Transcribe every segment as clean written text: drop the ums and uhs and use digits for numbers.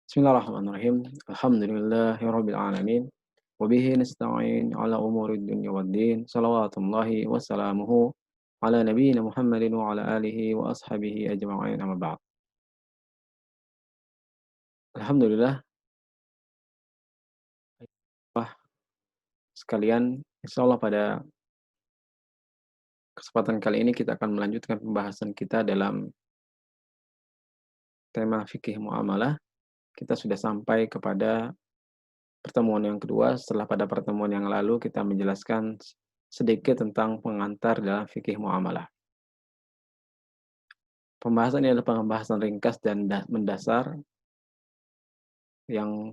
Bismillahirrahmanirrahim. Alhamdulillahirabbil alamin. Wa bihi nasta'in 'ala umuri dunya waddin. Shalawatullahi wa salamuhu ala nabiyyina Muhammadin wa ala alihi wa ashabihi ajma'in amma ba'd. Alhamdulillah, wah sekalian, insyaallah pada kesempatan kali ini kita akan melanjutkan pembahasan kita dalam tema fikih muamalah. Kita sudah sampai kepada pertemuan yang kedua setelah pada pertemuan yang lalu kita menjelaskan sedikit tentang pengantar dalam fikih muamalah. Pembahasan ini adalah pembahasan ringkas dan mendasar yang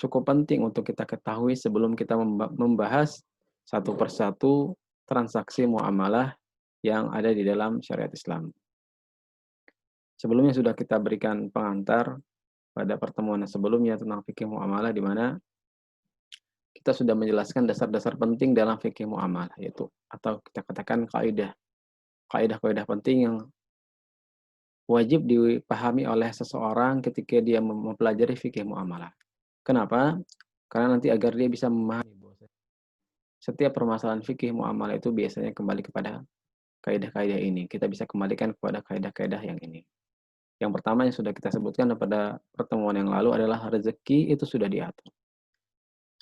cukup penting untuk kita ketahui sebelum kita membahas satu persatu transaksi muamalah yang ada di dalam syariat Islam. Sebelumnya sudah kita berikan pengantar pada pertemuan sebelumnya tentang fikih muamalah, di mana kita sudah menjelaskan dasar-dasar penting dalam fikih muamalah, yaitu atau kita katakan kaidah-kaidah penting yang wajib dipahami oleh seseorang ketika dia mempelajari fikih muamalah. Kenapa? Karena nanti agar dia bisa memahami bahwa setiap permasalahan fikih muamalah itu biasanya kembali kepada kaidah-kaidah ini. Kita bisa kembalikan kepada kaidah-kaidah yang ini. Yang pertama yang sudah kita sebutkan pada pertemuan yang lalu adalah rezeki itu sudah diatur.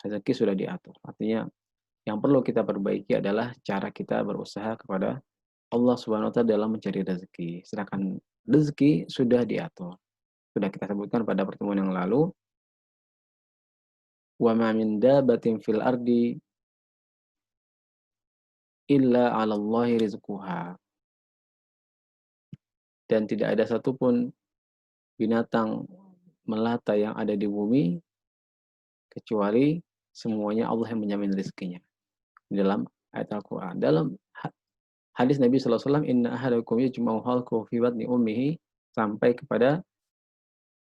Rezeki sudah diatur. Artinya yang perlu kita perbaiki adalah cara kita berusaha kepada Allah Subhanahu wa taala dalam mencari rezeki. Sedangkan rezeki sudah diatur. Sudah kita sebutkan pada pertemuan yang lalu, wa ma min dabbatin fil ardi illa 'alallahi rizquha. Dan tidak ada satupun binatang melata yang ada di bumi kecuali semuanya Allah yang menjamin rezekinya. Di dalam ayat Al-Qur'an. Dalam hadis Nabi sallallahu alaihi wasallam, "Inna ahadakum yajma'u khalqahu fi batni ummihi" sampai kepada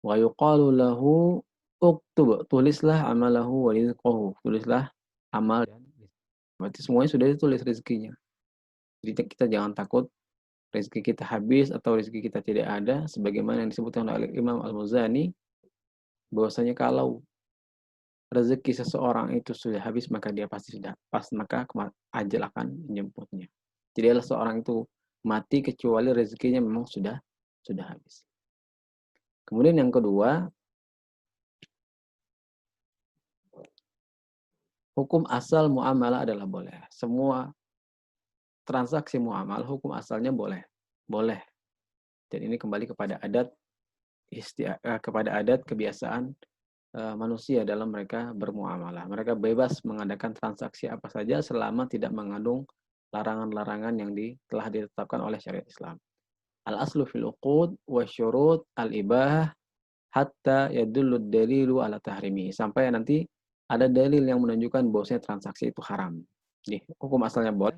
wa yuqalu lahu uktub, tulislah amalahu wa rizqahu, tulislah amal dan rizki. Berarti semuanya sudah ditulis rezekinya. Jadi kita jangan takut rezeki kita habis atau rezeki kita tidak ada, sebagaimana yang disebutkan oleh Imam Al-Muzani, bahwasanya kalau rezeki seseorang itu sudah habis maka dia pasti sudah pas, maka ajal akan menjemputnya. Tidaklah seorang itu mati kecuali rezekinya memang sudah habis. Kemudian yang kedua, hukum asal muamalah adalah boleh. Semua transaksi muamalah hukum asalnya boleh. Boleh. Dan ini kembali kepada adat kebiasaan manusia dalam mereka bermuamalah. Mereka bebas mengadakan transaksi apa saja selama tidak mengandung larangan-larangan yang telah ditetapkan oleh syariat Islam. Al-aslu fil uqud wa syurut al-ibahah hatta yadullu dalilu ala tahrimi. Sampai nanti ada dalil yang menunjukkan bahwasanya transaksi itu haram. Nih, hukum asalnya boleh.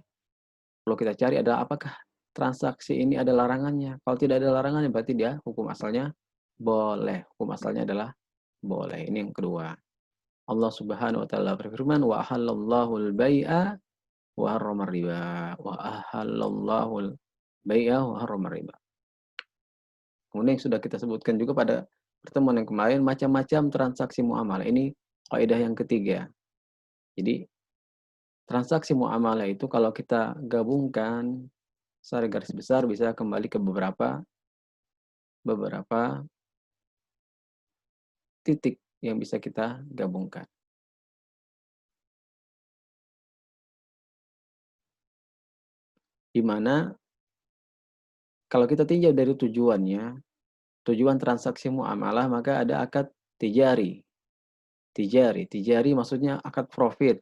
Kalau kita cari adalah apakah transaksi ini ada larangannya. Kalau tidak ada larangannya berarti dia hukum asalnya boleh. Hukum asalnya adalah boleh. Ini yang kedua. Allah Subhanahu wa taala berfirman, wa ahallallahu al-bai'a wa harrama riba. Wa ahallallahu al-bai'a wa harrama riba. Kemudian yang sudah kita sebutkan juga pada pertemuan yang kemarin, macam-macam transaksi muamalah. Ini kaidah yang ketiga. Jadi transaksi muamalah itu kalau kita gabungkan secara garis besar bisa kembali ke beberapa titik yang bisa kita gabungkan. Di mana kalau kita tinjau dari tujuannya, tujuan transaksi muamalah, maka ada akad tijari. Tijari maksudnya akad profit,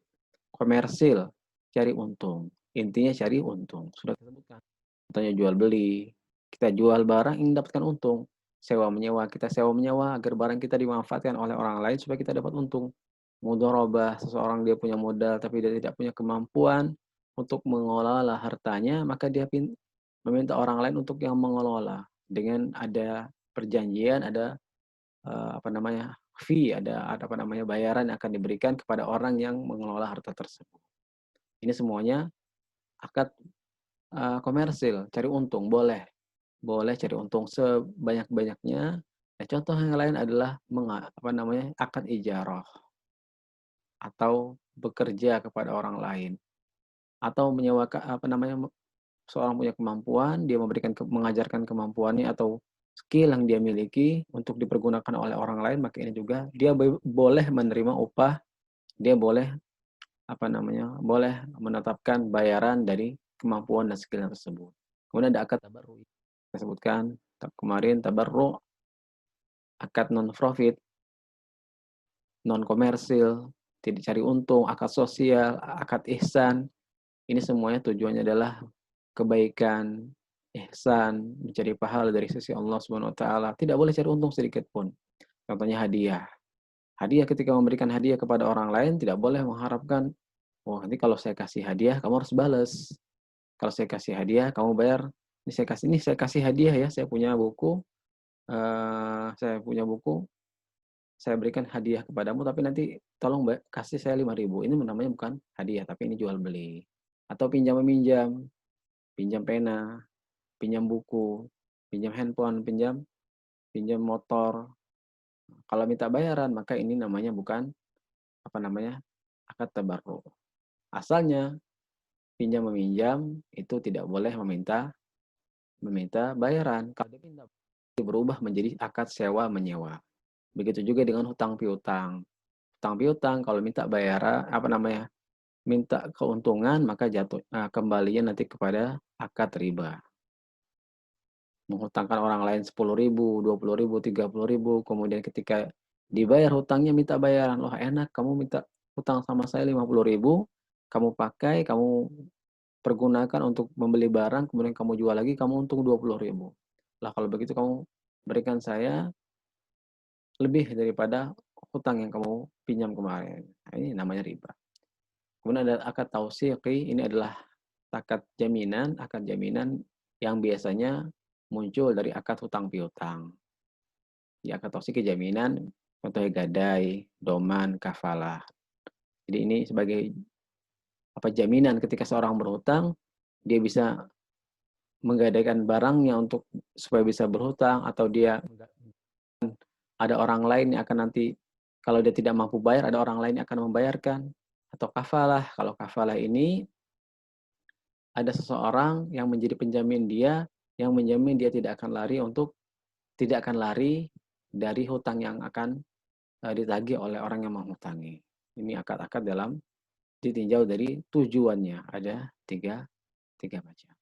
komersil, cari untung. Intinya cari untung. Sudah kita sebutkan. Contohnya jual beli, kita jual barang ingin dapatkan untung. Sewa menyewa, kita sewa menyewa agar barang kita dimanfaatkan oleh orang lain supaya kita dapat untung. Mudharabah, seseorang dia punya modal tapi dia tidak punya kemampuan untuk mengelola hartanya, maka dia meminta orang lain untuk yang mengelola. Dengan ada perjanjian, ada fee, ada apa namanya bayaran yang akan diberikan kepada orang yang mengelola harta tersebut. Ini semuanya akad komersil, cari untung boleh. Boleh cari untung sebanyak-banyaknya Nah, contoh yang lain adalah akad ijarah atau bekerja kepada orang lain atau menyewakan seorang punya kemampuan, dia mengajarkan kemampuannya atau skill yang dia miliki untuk dipergunakan oleh orang lain, maka ini juga dia boleh menerima upah, dia boleh boleh menetapkan bayaran dari kemampuan dan skill tersebut. Kemudian ada akad tabarru. Kita sebutkan kemarin tabarru, akad non profit, non komersil, tidak cari untung, akad sosial, akad ihsan. Ini semuanya tujuannya adalah kebaikan, ihsan, mencari pahala dari sisi Allah Subhanahu wa taala. Tidak boleh cari untung sedikit pun. Contohnya hadiah. Hadiah, ketika memberikan hadiah kepada orang lain tidak boleh mengharapkan, "Oh, nanti kalau saya kasih hadiah kamu harus balas. Kalau saya kasih hadiah kamu bayar. Ini saya kasih hadiah ya, saya punya buku, saya berikan hadiah kepadamu tapi nanti tolong kasih saya 5.000." Ini namanya bukan hadiah, tapi ini jual beli. Atau pinjam meminjam, pinjam pena, pinjam buku, pinjam handphone, pinjam pinjam motor. Kalau minta bayaran, maka ini namanya bukan akad tabarru. Asalnya pinjam meminjam itu tidak boleh meminta meminta bayaran. Kalau dia berubah menjadi akad sewa menyewa. Begitu juga dengan hutang piutang. Hutang piutang kalau minta bayaran minta keuntungan, maka kembalinya nanti kepada akad riba. Menghutangkan orang lain 10.000, 20.000, 30.000, kemudian ketika dibayar hutangnya minta bayaran. Wah, enak, kamu minta hutang sama saya 50.000, kamu pakai, kamu pergunakan untuk membeli barang, kemudian kamu jual lagi, kamu untung 20.000. Lah kalau begitu kamu berikan saya lebih daripada hutang yang kamu pinjam kemarin. Nah, ini namanya riba. Kemudian ada akad tausiqi, ini adalah akad jaminan yang biasanya muncul dari akad hutang piutang. Di akad tausiqi jaminan, contohnya gadai, doman, kafalah. Jadi ini sebagai jaminan ketika seorang berhutang, dia bisa menggadaikan barangnya supaya bisa berhutang, atau dia ada orang lain yang akan nanti kalau dia tidak mampu bayar, ada orang lain yang akan membayarkan. Atau kafalah, kalau kafalah ini ada seseorang yang menjadi penjamin dia, yang menjamin dia tidak akan lari dari hutang yang akan ditagih oleh orang yang menghutangi. Ini akad-akad ditinjau dari tujuannya. Ada tiga macam.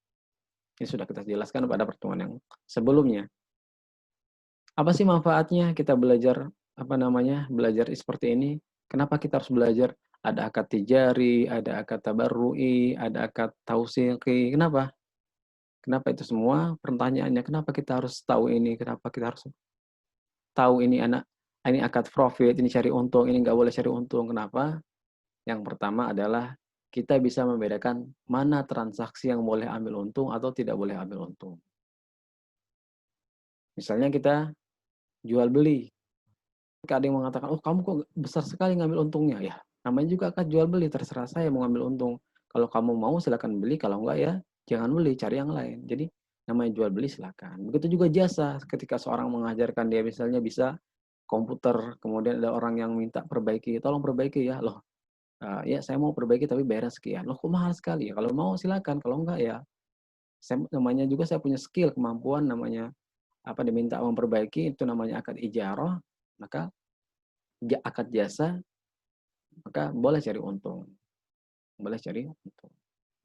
Ini sudah kita jelaskan pada pertemuan yang sebelumnya. Apa sih manfaatnya kita belajar belajar seperti ini? Kenapa kita harus belajar? Ada akad tijari, ada akad tabarru'i, ada akad tausiqi. Kenapa? Kenapa itu semua? Pertanyaannya, kenapa kita harus tahu ini? Kenapa kita harus tahu ini akad profit, ini cari untung, ini nggak boleh cari untung. Kenapa? Yang pertama adalah kita bisa membedakan mana transaksi yang boleh ambil untung atau tidak boleh ambil untung. Misalnya kita jual beli. Ada yang mengatakan, "Oh, kamu kok besar sekali ngambil untungnya?" Ya, namanya juga akad jual beli, terserah saya mau ngambil untung. Kalau kamu mau silakan beli, kalau enggak ya jangan beli, cari yang lain. Jadi namanya jual beli silakan. Begitu juga jasa, ketika seorang mengajarkan dia misalnya bisa komputer, kemudian ada orang yang minta perbaiki, "Tolong perbaiki ya." Loh, ya saya mau perbaiki tapi bayarnya sekian. Loh, kok mahal sekali ya? Kalau mau silakan, kalau enggak ya namanya juga saya punya skill, kemampuan, namanya diminta memperbaiki, itu namanya akad ijarah, maka akad jasa, maka boleh cari untung. Boleh cari untung.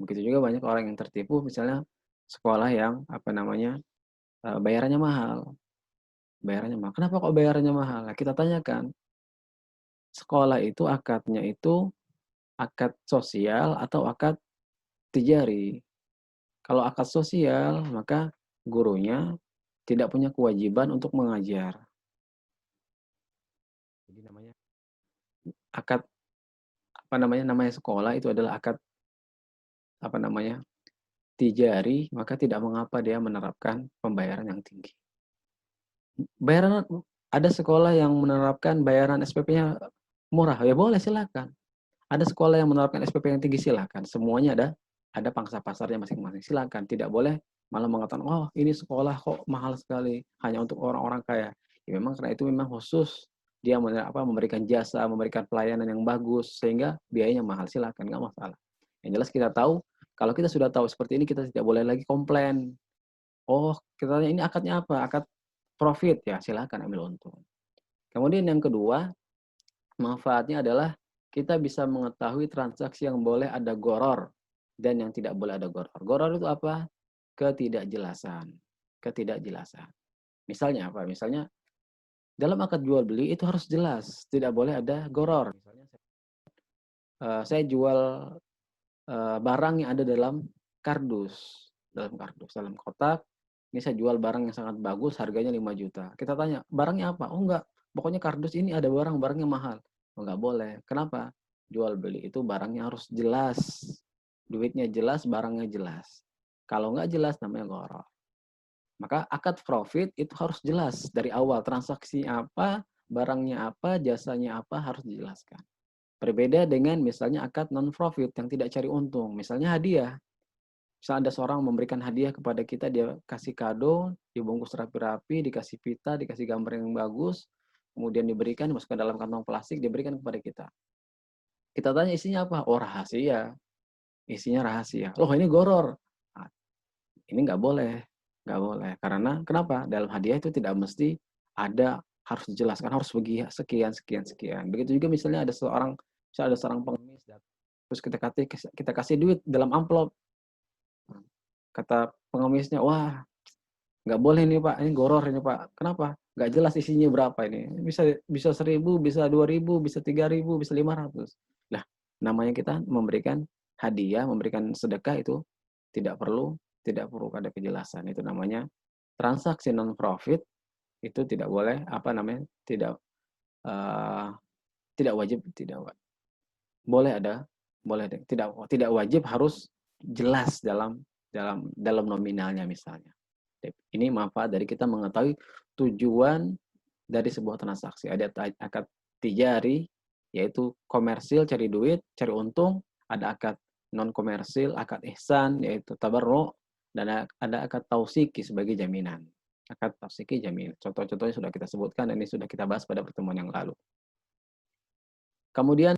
Begitu juga banyak orang yang tertipu, misalnya sekolah yang bayarannya mahal. Bayarannya mahal. Kenapa kok bayarannya mahal? Nah, kita tanyakan, sekolah itu akadnya itu akad sosial atau akad tijari. Kalau akad sosial, maka gurunya tidak punya kewajiban untuk mengajar. Jadi akad namanya sekolah itu adalah akad tijari, maka tidak mengapa dia menerapkan pembayaran yang tinggi. Bayaran ada sekolah yang menerapkan bayaran SPP-nya murah, ya boleh silakan. Ada sekolah yang menerapkan SPP yang tinggi, silakan. Semuanya ada pangsa pasarnya masing-masing, silakan. Tidak boleh malah mengatakan, "Oh, ini sekolah kok mahal sekali, hanya untuk orang-orang kaya." Ya memang karena itu memang khusus dia memberikan jasa, memberikan pelayanan yang bagus sehingga biayanya mahal, silakan nggak masalah. Yang jelas kita tahu, kalau kita sudah tahu seperti ini kita tidak boleh lagi komplain. Oh, kita tanya, "Ini akadnya apa?" "Akad profit." Ya silakan ambil untung. Kemudian yang kedua, manfaatnya adalah kita bisa mengetahui transaksi yang boleh ada gharar dan yang tidak boleh ada gharar. Gharar itu apa? Ketidakjelasan. Ketidakjelasan. Misalnya apa? Misalnya dalam akad jual beli itu harus jelas, tidak boleh ada gharar. Misalnya saya jual barang yang ada dalam kardus, dalam kotak. Ini saya jual barang yang sangat bagus, harganya 5 juta. Kita tanya, barangnya apa? Oh enggak, pokoknya kardus ini ada barangnya mahal. Oh, enggak boleh. Kenapa? Jual beli itu barangnya harus jelas. Duitnya jelas, barangnya jelas. Kalau enggak jelas namanya gharar. Maka akad profit itu harus jelas dari awal. Transaksi apa, barangnya apa, jasanya apa harus dijelaskan. Berbeda dengan misalnya akad non-profit yang tidak cari untung. Misalnya hadiah. Misal ada seorang memberikan hadiah kepada kita, dia kasih kado, dibungkus rapi-rapi, dikasih pita, dikasih gambar yang bagus, kemudian diberikan, dimasukkan dalam kantong plastik, diberikan kepada kita. Kita tanya isinya apa? Oh rahasia. Isinya rahasia. Loh ini goror. Nah, ini nggak boleh. Nggak boleh. Karena kenapa? Dalam hadiah itu tidak mesti ada, harus dijelaskan, harus sekian, sekian, sekian. Begitu juga misalnya ada seorang pengemis, terus kita kasih duit dalam amplop. Kata pengemisnya, wah nggak boleh nih Pak, ini goror ini Pak. Kenapa? Nggak jelas isinya berapa ini. Bisa bisa 1.000, bisa 2.000, bisa 3.000, bisa 500. Nah, namanya kita memberikan hadiah, memberikan sedekah itu tidak perlu ada kejelasan. Itu namanya transaksi non profit, itu tidak boleh uh, tidak wajib boleh ada boleh tidak wajib harus jelas dalam nominalnya misalnya. Ini manfaat dari kita mengetahui tujuan dari sebuah transaksi. Ada akad tijari, yaitu komersil, cari duit, cari untung. Ada akad non komersil, akad ihsan, yaitu tabarru, dan ada akad tausiki sebagai jaminan. Akad tausiki jaminan. Contoh-contohnya sudah kita sebutkan dan ini sudah kita bahas pada pertemuan yang lalu. Kemudian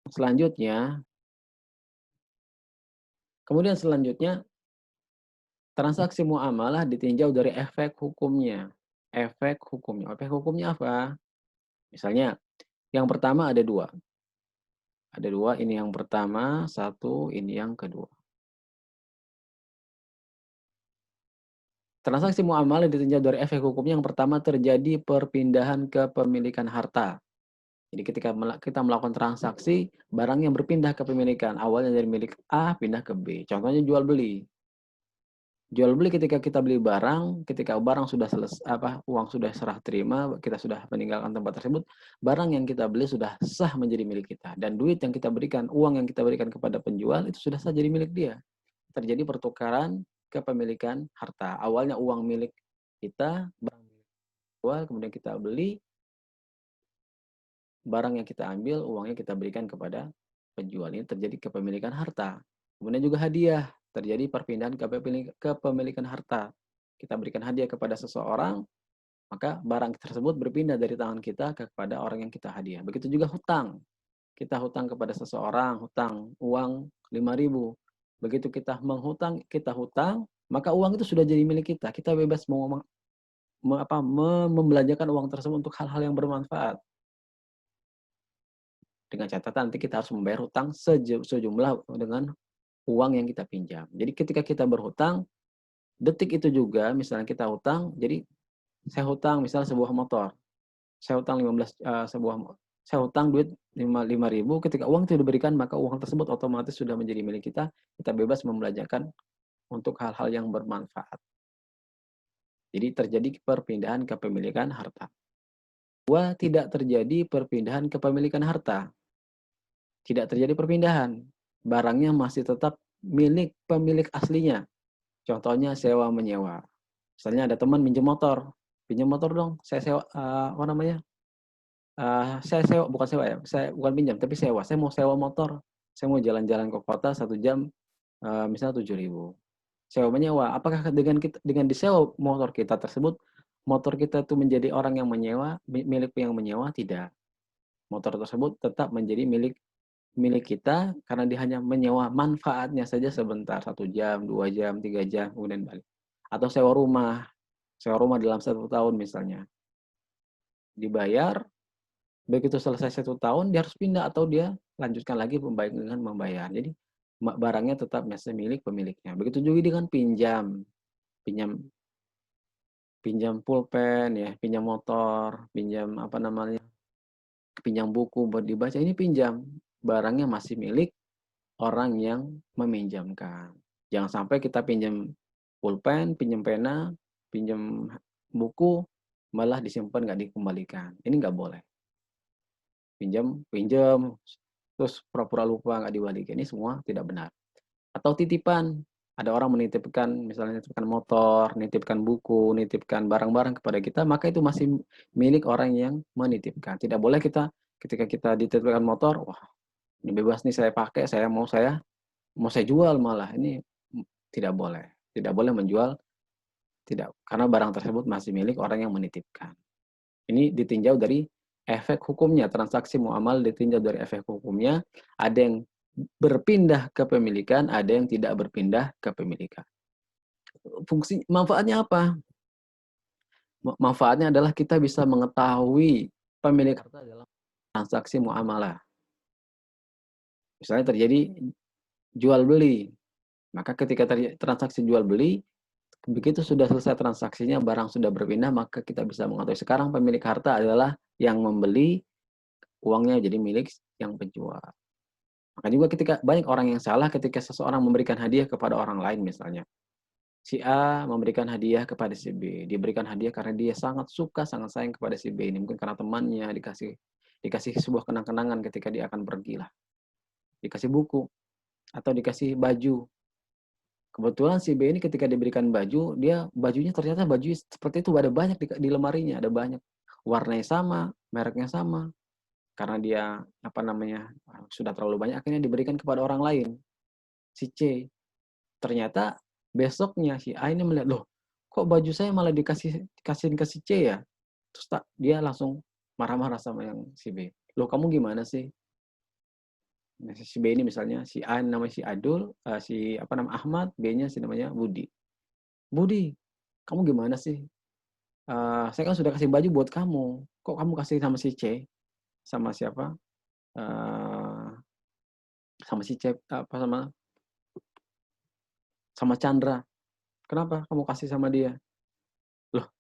selanjutnya, transaksi muamalah ditinjau dari efek hukumnya. Efek hukumnya. Efek hukumnya apa? Misalnya, yang pertama ada dua. Ada dua, ini yang pertama, satu, ini yang kedua. Transaksi muamalah ditinjau dari efek hukumnya. Yang pertama terjadi perpindahan kepemilikan harta. Jadi ketika kita melakukan transaksi, barang yang berpindah kepemilikan. Awalnya dari milik A, pindah ke B. Contohnya jual beli. Jual beli ketika kita beli barang, ketika barang sudah uang sudah serah terima, kita sudah meninggalkan tempat tersebut, barang yang kita beli sudah sah menjadi milik kita. Dan duit yang kita berikan, uang yang kita berikan kepada penjual, itu sudah sah jadi milik dia. Terjadi pertukaran kepemilikan harta. Awalnya uang milik kita, barang milik penjual, kemudian kita beli, barang yang kita ambil, uangnya kita berikan kepada penjual. Ini terjadi kepemilikan harta. Kemudian juga hadiah. Terjadi perpindahan kepemilikan harta. Kita berikan hadiah kepada seseorang, maka barang tersebut berpindah dari tangan kita kepada orang yang kita hadiah. Begitu juga hutang. Kita hutang kepada seseorang, hutang uang 5.000. Begitu kita hutang, maka uang itu sudah jadi milik kita. Kita bebas membelanjakan uang tersebut untuk hal-hal yang bermanfaat. Dengan catatan nanti kita harus membayar hutang sejumlah dengan uang yang kita pinjam. Jadi ketika kita berhutang, detik itu juga misalnya kita hutang, jadi saya hutang misalnya sebuah motor. Saya hutang saya hutang duit 5.000, ketika uang itu diberikan maka uang tersebut otomatis sudah menjadi milik kita. Kita bebas membelanjakan untuk hal-hal yang bermanfaat. Jadi terjadi perpindahan kepemilikan harta. Dua, tidak terjadi perpindahan kepemilikan harta. Tidak terjadi perpindahan. Barangnya masih tetap milik pemilik aslinya. Contohnya sewa menyewa. Misalnya ada teman pinjam motor dong. Saya sewa saya sewa, bukan sewa ya. Saya bukan pinjam tapi sewa. Saya mau sewa motor. Saya mau jalan-jalan ke kota 1 jam misalnya 7.000. Sewa menyewa. Apakah dengan disewa motor kita tersebut motor kita itu menjadi orang yang menyewa, milik yang menyewa, tidak. Motor tersebut tetap menjadi milik milik kita karena dia hanya menyewa manfaatnya saja sebentar, 1 jam, 2 jam, 3 jam, kemudian balik. Atau sewa rumah dalam 1 tahun misalnya. Dibayar, begitu selesai 1 tahun dia harus pindah atau dia lanjutkan lagi dengan membayar. Jadi barangnya tetap masih milik pemiliknya. Begitu juga dengan pinjam, pinjam pinjam pulpen ya, pinjam motor, pinjam apa namanya, pinjam buku buat dibaca, ini pinjam. Barangnya masih milik orang yang meminjamkan. Jangan sampai kita pinjam pulpen, pinjam pena, pinjam buku, malah disimpan nggak dikembalikan. Ini nggak boleh. Pinjam, pinjam, terus pura-pura lupa nggak dibalikin. Ini semua tidak benar. Atau titipan. Ada orang menitipkan, misalnya nitipkan motor, nitipkan buku, nitipkan barang-barang kepada kita, maka itu masih milik orang yang menitipkan. Tidak boleh kita, ketika kita dititipkan motor, wah, ini bebas nih saya pakai, saya jual malah. Ini tidak boleh. Tidak boleh menjual, tidak. Karena barang tersebut masih milik orang yang menitipkan. Ini ditinjau dari efek hukumnya, transaksi muamal ditinjau dari efek hukumnya. Ada yang berpindah kepemilikan, ada yang tidak berpindah kepemilikan. Fungsi manfaatnya apa? Manfaatnya adalah kita bisa mengetahui pemilik harta dalam transaksi muamalah. Misalnya terjadi jual beli, maka ketika terjadi transaksi jual beli, begitu sudah selesai transaksinya, barang sudah berpindah, maka kita bisa mengetahui sekarang pemilik harta adalah yang membeli, uangnya jadi milik yang penjual. Maka juga ketika banyak orang yang salah ketika seseorang memberikan hadiah kepada orang lain misalnya. Si A memberikan hadiah kepada si B. Diberikan hadiah karena dia sangat suka, sangat sayang kepada si B ini. Mungkin karena temannya dikasih sebuah kenang-kenangan ketika dia akan pergi lah. Dikasih buku atau dikasih baju. Kebetulan si B ini ketika diberikan baju, bajunya ternyata baju seperti itu ada banyak di lemarinya, ada banyak. Warnanya sama, mereknya sama. Karena dia apa namanya sudah terlalu banyak, akhirnya diberikan kepada orang lain. Si C. Ternyata besoknya si A ini melihat, loh, kok baju saya malah dikasihin ke si C ya? Terus dia langsung marah-marah sama yang si B. Loh, kamu gimana sih? Nah, si B ini misalnya si A namanya si Adul, si apa nama Ahmad, B-nya si namanya Budi. Budi, kamu gimana sih? Saya kan sudah kasih baju buat kamu. Kok kamu kasih sama si C? Sama siapa? Uh, sama si C apa sama Chandra. Kenapa kamu kasih sama dia? Loh,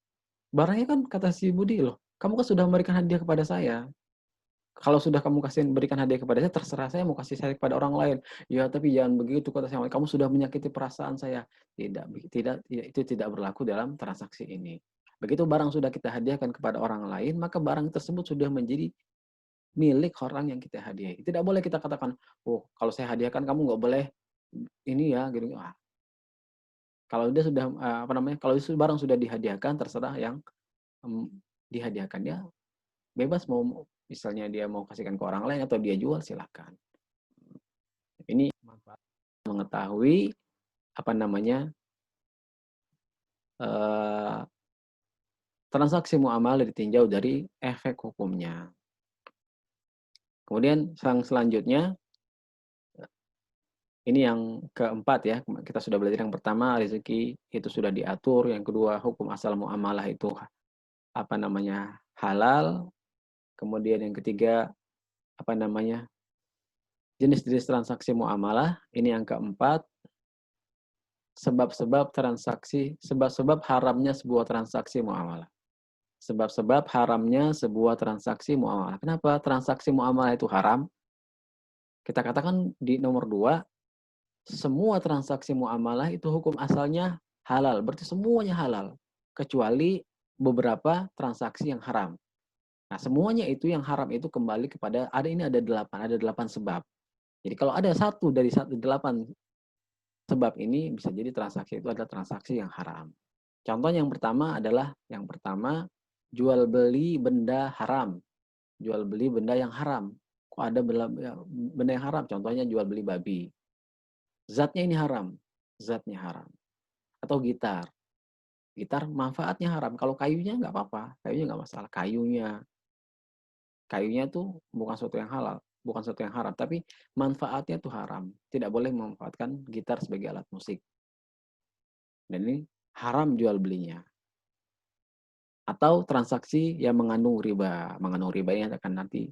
barangnya kan kata si Budi, loh, kamu kan sudah memberikan hadiah kepada saya. Kalau sudah kamu berikan hadiah kepada saya, terserah saya mau kasih saya kepada orang lain. Ya, tapi jangan begitu kata saya. Kamu sudah menyakiti perasaan saya. Tidak, tidak, itu tidak berlaku dalam transaksi ini. Begitu barang sudah kita hadiahkan kepada orang lain, maka barang tersebut sudah menjadi milik orang yang kita hadiahi. Tidak boleh kita katakan, oh, kalau saya hadiahkan kamu nggak boleh ini ya, gitu. Ah, kalau dia sudah apa namanya? Kalau itu barang sudah dihadiahkan, terserah yang dihadiahkan ya, bebas mau misalnya dia mau kasihkan ke orang lain atau dia jual, silakan. Ini manfaat mengetahui apa namanya transaksi muamalah ditinjau dari efek hukumnya. Kemudian selanjutnya ini yang keempat ya, kita sudah belajar yang pertama rezeki itu sudah diatur, yang kedua hukum asal muamalah itu apa namanya halal, kemudian yang ketiga apa namanya jenis-jenis transaksi muamalah, ini yang keempat sebab-sebab haramnya sebuah transaksi muamalah. Sebab-sebab haramnya sebuah transaksi muamalah. Kenapa transaksi muamalah itu haram? Kita katakan di nomor 2, semua transaksi muamalah itu hukum asalnya halal. Berarti semuanya halal. Kecuali beberapa transaksi yang haram. Nah, semuanya itu yang haram itu kembali kepada, ada 8 sebab. Jadi kalau ada satu dari 8 sebab ini, bisa jadi transaksi itu adalah transaksi yang haram. Contoh yang pertama adalah, jual beli benda haram. Jual beli benda yang haram. Kok ada benda yang haram? Contohnya jual beli babi. Zatnya ini haram. Zatnya haram. Atau gitar. Gitar manfaatnya haram, kalau kayunya nggak apa-apa, kayunya nggak masalah. Kayunya tuh bukan sesuatu yang halal, bukan sesuatu yang haram, tapi manfaatnya tuh haram. Tidak boleh memanfaatkan gitar sebagai alat musik. Dan ini haram jual belinya. Atau transaksi yang mengandung riba. Mengandung riba ini akan nanti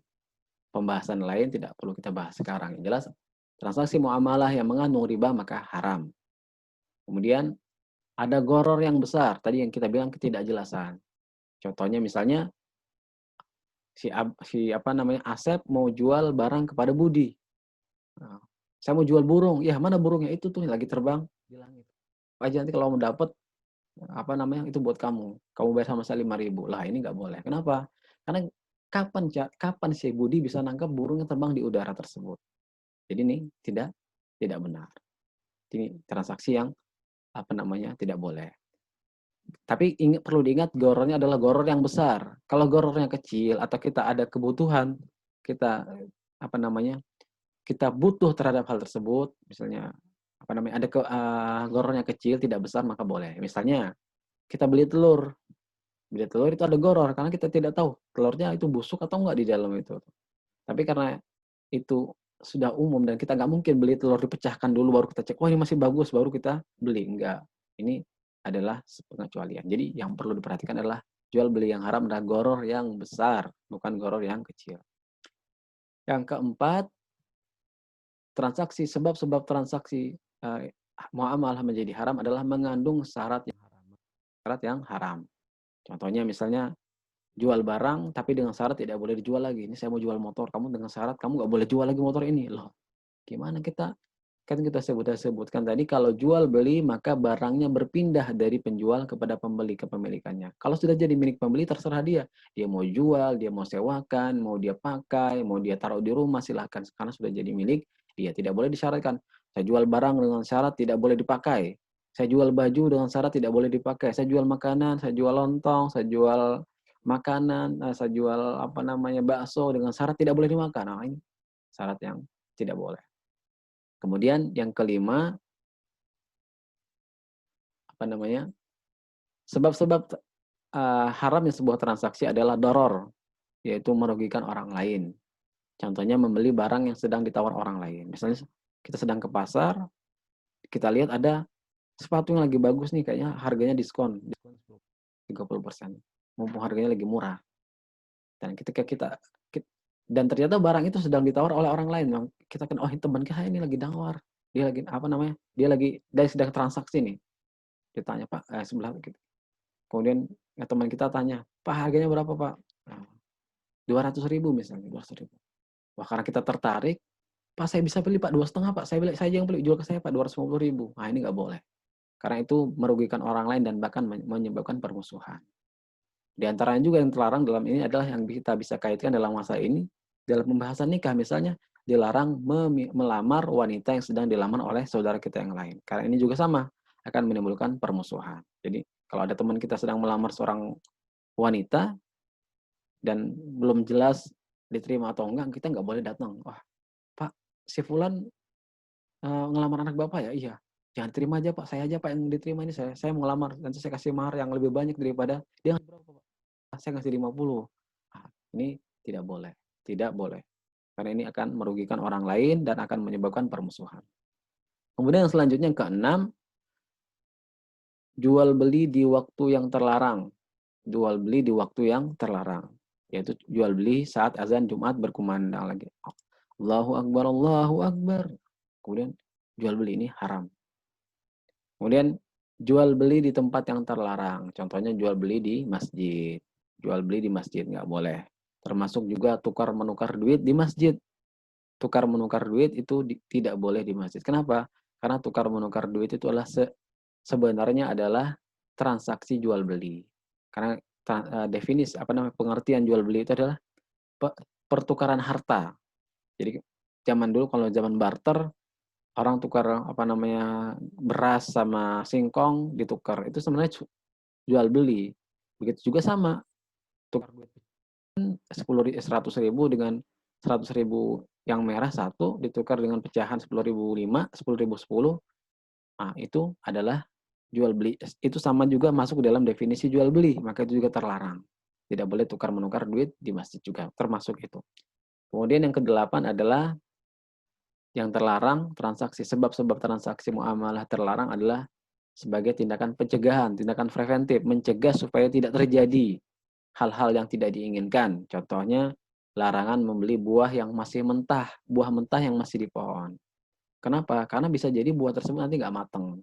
pembahasan lain, tidak perlu kita bahas sekarang. Yang jelas, transaksi muamalah yang mengandung riba maka haram. Kemudian ada gharar yang besar, tadi yang kita bilang ketidakjelasan. Contohnya misalnya Asep mau jual barang kepada Budi. Nah, saya mau jual burung. Ya, mana burungnya itu tuh lagi terbang di langit. Pak Haji, nanti kalau mau dapat itu buat kamu. Kamu bayar sama saya 5.000. Lah, ini nggak boleh. Kenapa? Karena kapan si Budi bisa nangkap burung yang terbang di udara tersebut. Jadi ini tidak benar. Ini transaksi yang tidak boleh. Tapi perlu diingat gorornya adalah goror yang besar. Kalau gorornya kecil atau kita ada kebutuhan, kita kita butuh terhadap hal tersebut, misalnya ada gorornya kecil tidak besar maka boleh. Misalnya kita beli telur itu ada goror karena kita tidak tahu telurnya itu busuk atau enggak di dalam itu. Tapi karena itu sudah umum dan kita nggak mungkin beli telur dipecahkan dulu baru kita cek, wah ini masih bagus baru kita beli. Enggak. Ini adalah pengecualian. Jadi yang perlu diperhatikan adalah jual beli yang haram adalah goror yang besar, bukan goror yang kecil. Yang keempat, sebab-sebab transaksi muamalah menjadi haram adalah mengandung syarat yang haram. Contohnya misalnya jual barang tapi dengan syarat tidak boleh dijual lagi. Ini saya mau jual motor, kamu dengan syarat kamu nggak boleh jual lagi motor ini. Loh, gimana kita sebutkan tadi kalau jual beli maka barangnya berpindah dari penjual kepada pembeli kepemilikannya. Kalau sudah jadi milik pembeli terserah dia. Dia mau jual, dia mau sewakan, mau dia pakai, mau dia taruh di rumah silahkan. Karena sudah jadi milik dia, tidak boleh disyaratkan. Saya jual barang dengan syarat tidak boleh dipakai. Saya jual baju dengan syarat tidak boleh dipakai. Saya jual makanan, saya jual lontong, saya jual makanan, saya jual bakso dengan syarat tidak boleh dimakan. Nah, ini syarat yang tidak boleh. Kemudian yang kelima, sebab-sebab haramnya sebuah transaksi adalah doror, yaitu merugikan orang lain. Contohnya membeli barang yang sedang ditawar orang lain. Misalnya kita sedang ke pasar, kita lihat ada sepatu yang lagi bagus nih, kayaknya harganya diskon 30%. Mumpung harganya lagi murah. Dan dan ternyata barang itu sedang ditawar oleh orang lain. Kita kan, oh teman kita ini lagi nawar. Dia lagi sedang transaksi nih. Ditanya, Pak, sebelah gitu. Kemudian teman kita tanya, Pak harganya berapa Pak? 200.000 misalnya, 200.000. Wah karena kita tertarik, Pak saya bisa beli Pak 2,5 Pak, saya yang beli, jual ke saya Pak 250.000. Nah ini nggak boleh, karena itu merugikan orang lain dan bahkan menyebabkan permusuhan. Di antaranya juga yang terlarang dalam ini adalah yang kita bisa kaitkan dalam masa ini, dalam pembahasan nikah misalnya, dilarang melamar wanita yang sedang dilamar oleh saudara kita yang lain. Karena ini juga sama, akan menimbulkan permusuhan. Jadi kalau ada teman kita sedang melamar seorang wanita dan belum jelas diterima atau enggak, kita nggak boleh datang. Wah, Pak, si Fulan ngelamar anak Bapak ya? Iya. Jangan terima aja Pak, saya aja Pak yang diterima ini. Saya mau ngelamar, nanti saya kasih mahar yang lebih banyak daripada dia ngasih berapa Pak? Saya ngasih 50. Nah, ini tidak boleh. Tidak boleh. Karena ini akan merugikan orang lain dan akan menyebabkan permusuhan. Kemudian yang selanjutnya yang keenam, jual beli di waktu yang terlarang. Jual beli di waktu yang terlarang. Yaitu jual beli saat azan Jumat berkumandang lagi. Allahu Akbar, Allahu Akbar. Kemudian jual beli ini haram. Kemudian jual beli di tempat yang terlarang. Contohnya jual beli di masjid. Jual beli di masjid nggak boleh. Termasuk juga tukar menukar duit di masjid. Tukar menukar duit itu tidak boleh di masjid. Kenapa? Karena tukar menukar duit itu adalah sebenarnya adalah transaksi jual beli. Karena definisi pengertian jual beli itu adalah pertukaran harta. Jadi zaman dulu kalau zaman barter, orang tukar beras sama singkong ditukar, itu sebenarnya jual beli. Begitu juga sama, tukar duit 100.000 dengan 100.000 yang merah satu ditukar dengan pecahan 10.005, 10.010. Nah, itu adalah Jual beli itu sama juga masuk dalam definisi jual beli, maka itu juga terlarang. Tidak boleh tukar menukar duit di masjid juga, termasuk itu. Kemudian yang kedelapan adalah yang terlarang transaksi, sebab-sebab transaksi muamalah terlarang adalah sebagai tindakan pencegahan, tindakan preventif, mencegah supaya tidak terjadi hal-hal yang tidak diinginkan. Contohnya, larangan membeli buah yang masih mentah, buah mentah yang masih di pohon. Kenapa? Karena bisa jadi buah tersebut nanti nggak mateng.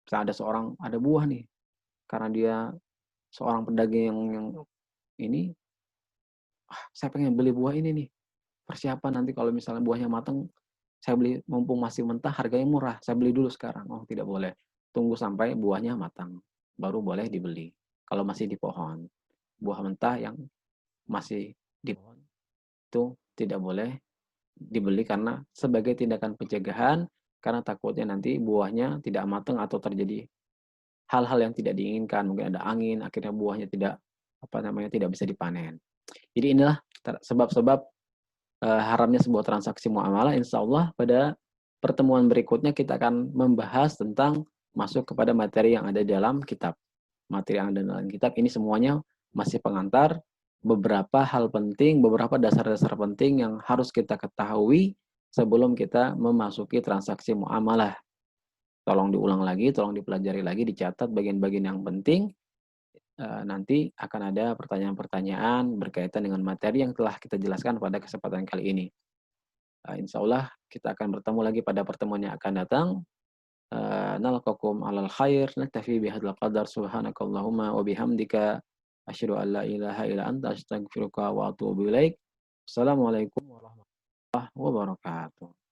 Misalnya ada buah nih, karena dia seorang pedagang yang ini, saya pengen beli buah ini nih, persiapan nanti kalau misalnya buahnya mateng, saya beli mumpung masih mentah, harganya murah, saya beli dulu sekarang. Oh, tidak boleh. Tunggu sampai buahnya matang, baru boleh dibeli. Kalau masih di pohon, buah mentah yang masih di pohon itu tidak boleh dibeli karena sebagai tindakan pencegahan, karena takutnya nanti buahnya tidak matang atau terjadi hal-hal yang tidak diinginkan, mungkin ada angin, akhirnya buahnya tidak bisa dipanen. Jadi inilah sebab-sebab haramnya sebuah transaksi muamalah. Insya Allah pada pertemuan berikutnya kita akan membahas tentang masuk kepada materi yang ada dalam kitab. Materi yang ada dalam kitab ini semuanya masih pengantar, beberapa hal penting, beberapa dasar-dasar penting yang harus kita ketahui sebelum kita memasuki transaksi muamalah. Tolong diulang lagi, tolong dipelajari lagi, dicatat bagian-bagian yang penting. Nanti akan ada pertanyaan-pertanyaan berkaitan dengan materi yang telah kita jelaskan pada kesempatan kali ini. Insya Allah kita akan bertemu lagi pada pertemuan yang akan datang. Nalqakum alal khair, naktafi bihadzal qadar, subhanakallahumma wa bihamdika, asyhadu an la ilaha illa anta, astaghfiruka wa atubu ilaik. Assalamualaikum warahmatullahi wabarakatuh.